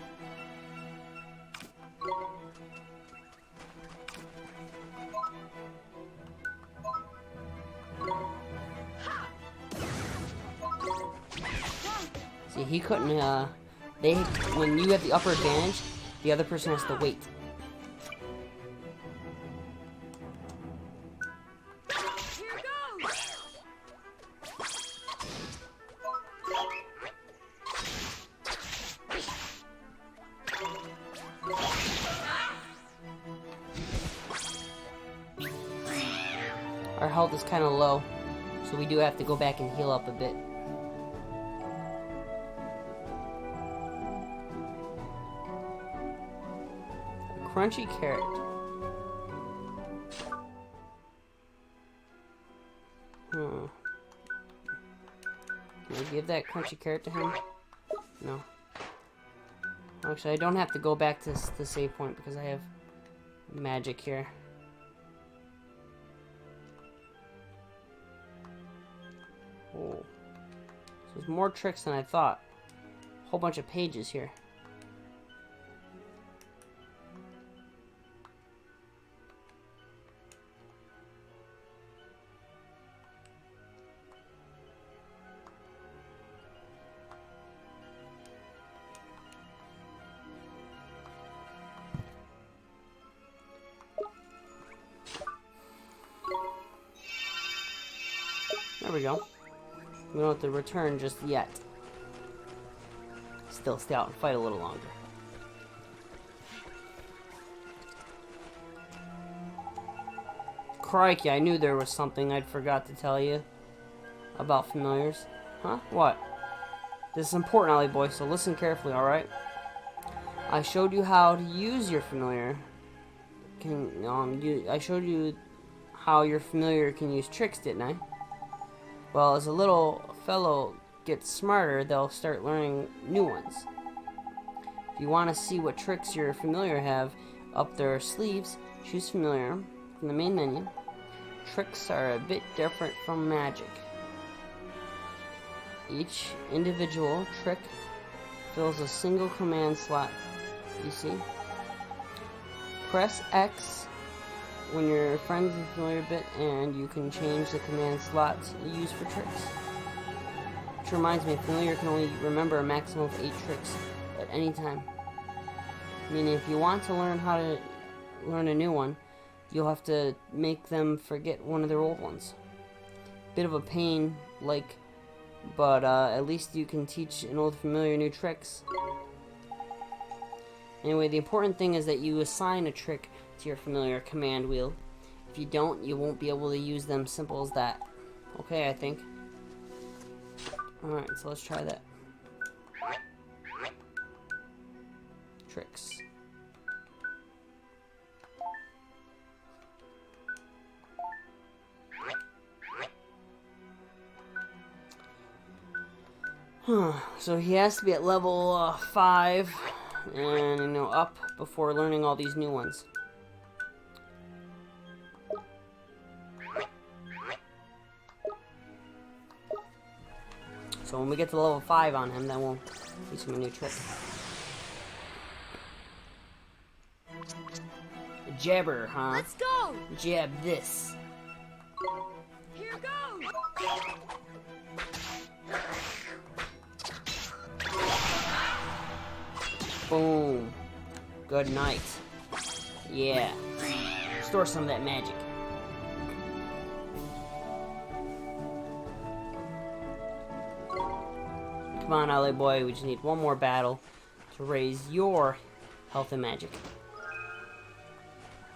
See, he couldn't, when you have the upper advantage, the other person has to wait. Here goes! Our health is kind of low, so we do have to go back and heal up a bit. Crunchy carrot. Can I give that crunchy carrot to him? No. Actually, I don't have to go back to the save point because I have magic here. Oh. So there's more tricks than I thought. Whole bunch of pages here. There we go. We don't have to return just yet. Still stay out and fight a little longer. Crikey, I knew there was something I'd forgot to tell you about familiars. Huh? What? This is important, Ollie boy, so listen carefully, alright? I showed you how to use your familiar. I showed you how your familiar can use tricks, didn't I? Well, as a little fellow gets smarter, they'll start learning new ones. If you want to see what tricks your familiar have up their sleeves, choose familiar from the main menu. Tricks are a bit different from magic. Each individual trick fills a single command slot. You see? Press X when your friend's in familiar bit, and you can change the command slots you use for tricks. Which reminds me, familiar can only remember a maximum of 8 tricks at any time. Meaning, if you want to learn how to learn a new one, you'll have to make them forget one of their old ones. Bit of a pain, but at least you can teach an old familiar new tricks. Anyway, the important thing is that you assign a trick to your familiar command wheel. If you don't, you won't be able to use them. Simple as that. Okay, I think. Alright, so let's try that. Tricks. So he has to be at level 5 and up before learning all these new ones. So when we get to level 5 on him, then we'll teach him a new trick. Jabber, huh? Let's go! Jab this. Here goes! Boom. Good night. Yeah. Store some of that magic. Come on, LA boy. We just need one more battle to raise your health and magic.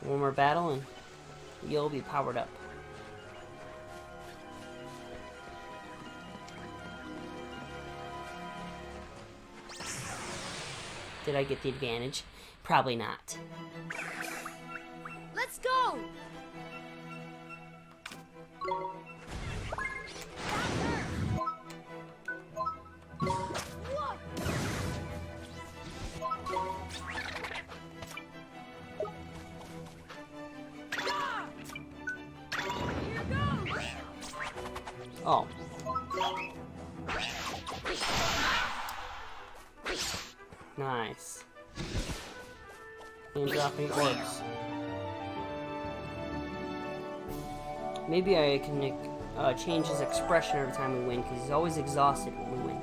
One more battle and you'll be powered up. Did I get the advantage? Probably not. Let's go! Oh. Nice. And dropping orbs. Maybe I can change his expression every time we win, because he's always exhausted when we win.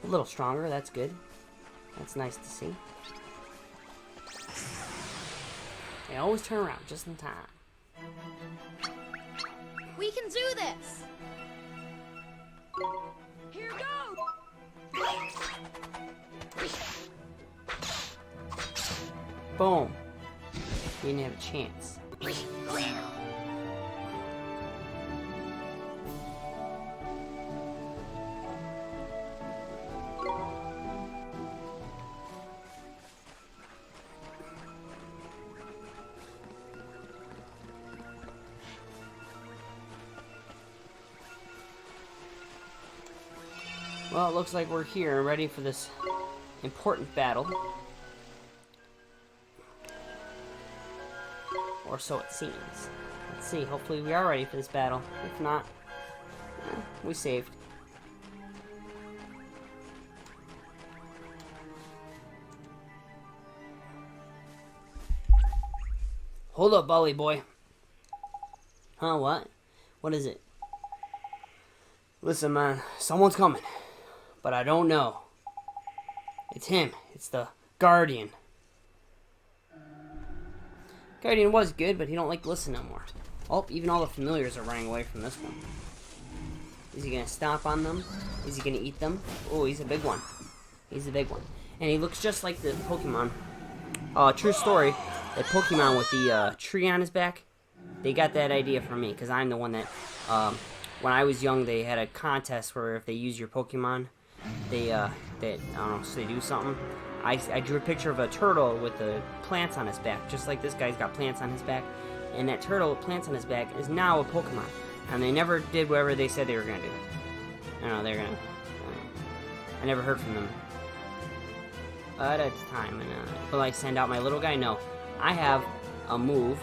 A little stronger, that's good. That's nice to see. They always turn around just in time. We can do this! Here goes! Boom. You didn't have a chance. Well, it looks like we're here, ready for this important battle. Or so it seems. Let's see, hopefully we are ready for this battle. If not, we saved. Hold up, Bully boy. Huh, what? What is it? Listen, man, someone's coming. But I don't know. It's him. It's the Guardian. Guardian was good, but he don't like to listen no more. Oh, even all the familiars are running away from this one. Is he gonna stomp on them? Is he gonna eat them? Oh, he's a big one. He's a big one. And he looks just like the Pokemon. True story. That Pokemon with the tree on his back, they got that idea from me, because I'm the one that, when I was young, they had a contest where if they use your Pokemon, they I don't know, so they do something. I drew a picture of a turtle with the plants on his back, just like this guy's got plants on his back, and that turtle with plants on his back is now a Pokemon, and they never did whatever they said they were gonna do. I don't know, they're gonna. I never heard from them. But it's time, and will I send out my little guy? No. I have a move.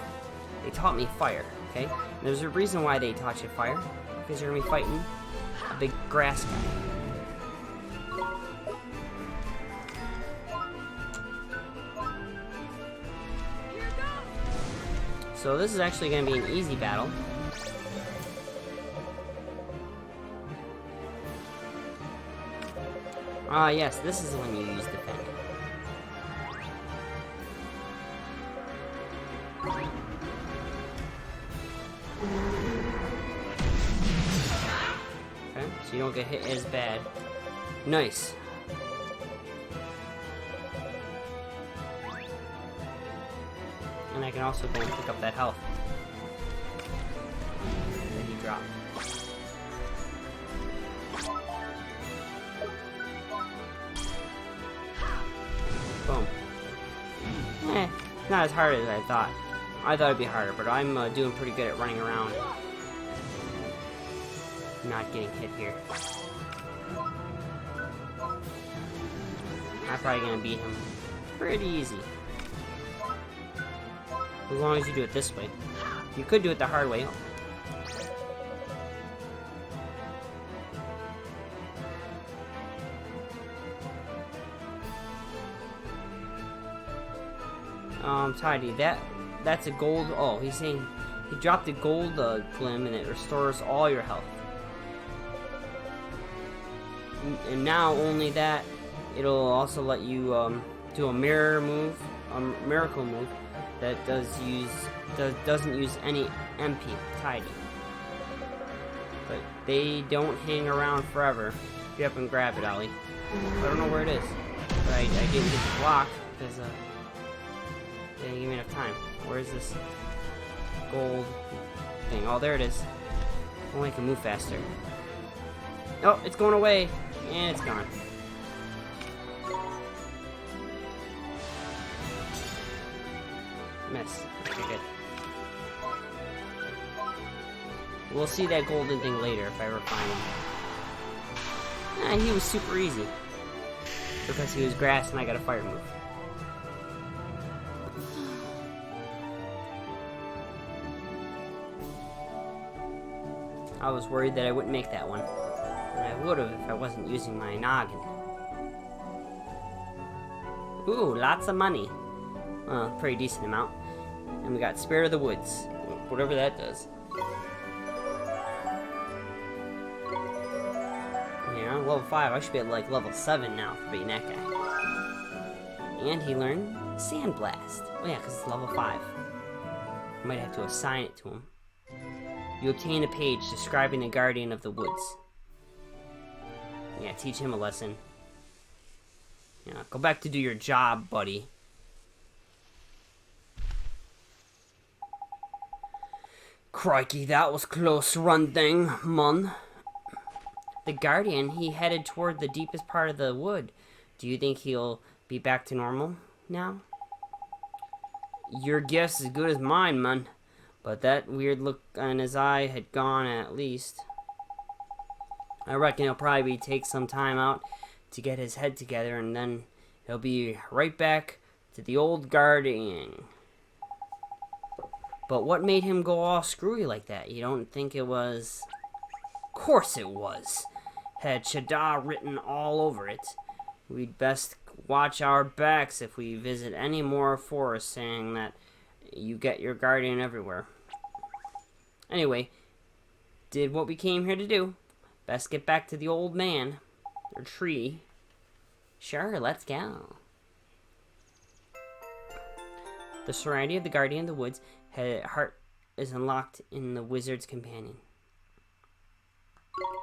They taught me fire, okay? And there's a reason why they taught you fire. Because you're going to be fighting a big grass guy. So this is actually going to be an easy battle. Ah, yes, this is when you use defend. Okay, so you don't get hit as bad. Nice. And I can also go and pick up that health that he dropped. Boom. Not as hard as I thought. I thought it'd be harder, but I'm doing pretty good at running around. Not getting hit here. I'm probably gonna beat him pretty easy. As long as you do it this way. You could do it the hard way. Tidy. That's a gold. Oh, he's saying he dropped a gold glim and it restores all your health. And now only that, it'll also let you do a mirror move, a miracle move that doesn't use any MP. Tidy. But they don't hang around forever. Get up and grab it, Ollie. I don't know where it is, but I didn't get the block because they didn't give me enough time. Where is this gold thing? Oh, there it is. Only I can move faster. Oh, it's going away. And it's gone. Miss. Okay, good. We'll see that golden thing later if I ever find him. He was super easy. Because he was grass and I got a fire move. I was worried that I wouldn't make that one. And I would have if I wasn't using my noggin. Ooh, lots of money. Pretty decent amount. And we got Spirit of the Woods. Whatever that does. Yeah, level 5. I should be at like level 7 now for being that guy. And he learned Sandblast. Oh yeah, because it's level 5. I might have to assign it to him. You obtain a page describing the Guardian of the Woods. Yeah, teach him a lesson. Yeah, go back to do your job, buddy. Crikey, that was close run thing, mun. The Guardian, he headed toward the deepest part of the wood. Do you think he'll be back to normal now? Your guess is as good as mine, man. But that weird look in his eye had gone at least. I reckon he'll probably take some time out to get his head together, and then he'll be right back to the old guardian. But what made him go all screwy like that? You don't think it was... Of course it was. Had Shada written all over it. We'd best watch our backs if we visit any more forests saying that you get your guardian everywhere. Anyway, did what we came here to do. Best get back to the old man, or tree. Sure, let's go. The Serenity of the Guardian of the Woods heart is unlocked in the Wizard's Companion.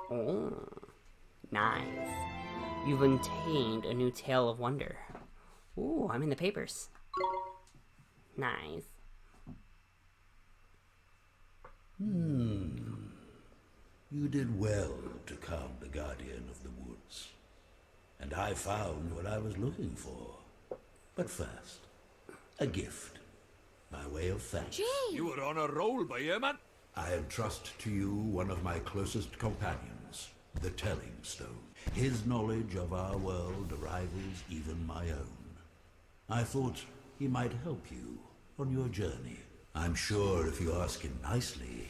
Oh, nice. You've obtained a new tale of wonder. Ooh, I'm in the papers. Nice. You did well to calm the Guardian of the Woods. And I found what I was looking for. But first, a gift, by way of thanks. Gee! You were on a roll by here, man. I entrust to you one of my closest companions, the Telling Stone. His knowledge of our world rivals even my own. I thought he might help you on your journey. I'm sure if you ask him nicely,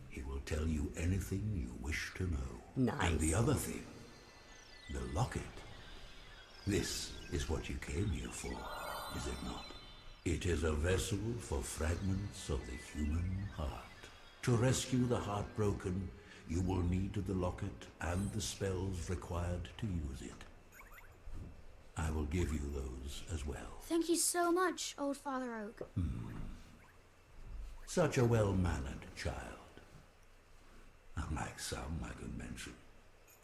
he will tell you anything you wish to know. Nice. And the other thing, the locket. This is what you came here for, is it not? It is a vessel for fragments of the human heart. To rescue the heartbroken, you will need the locket and the spells required to use it. I will give you those as well. Thank you so much, Old Father Oak. Such a well-mannered child. Unlike some I could mention.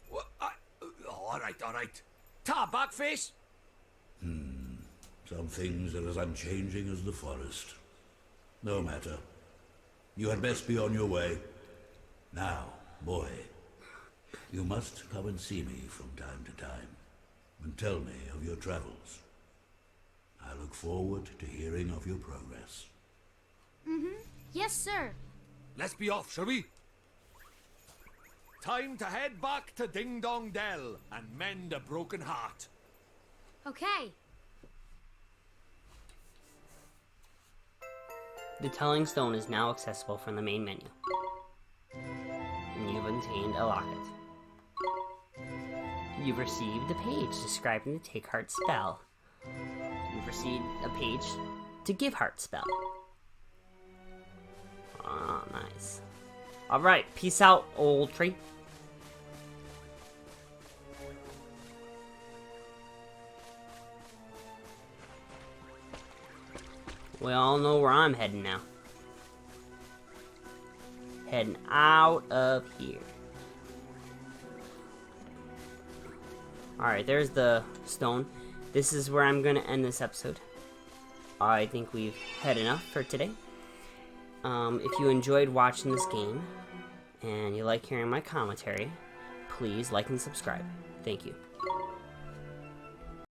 What? All right. Ta, backface. Some things are as unchanging as the forest. No matter. You had best be on your way. Now, boy, you must come and see me from time to time, and tell me of your travels. I look forward to hearing of your progress. Yes, sir. Let's be off, shall we? Time to head back to Ding Dong Dell and mend a broken heart. Okay. The Telling Stone is now accessible from the main menu. And you've obtained a locket. You've received a page describing the Take Heart spell. You've received a page to Give Heart spell. Ah, nice. Alright, peace out, old tree. We all know where I'm heading now. Heading out of here. Alright, there's the stone. This is where I'm going to end this episode. I think we've had enough for today. If you enjoyed watching this game, and you like hearing my commentary, please like and subscribe. Thank you.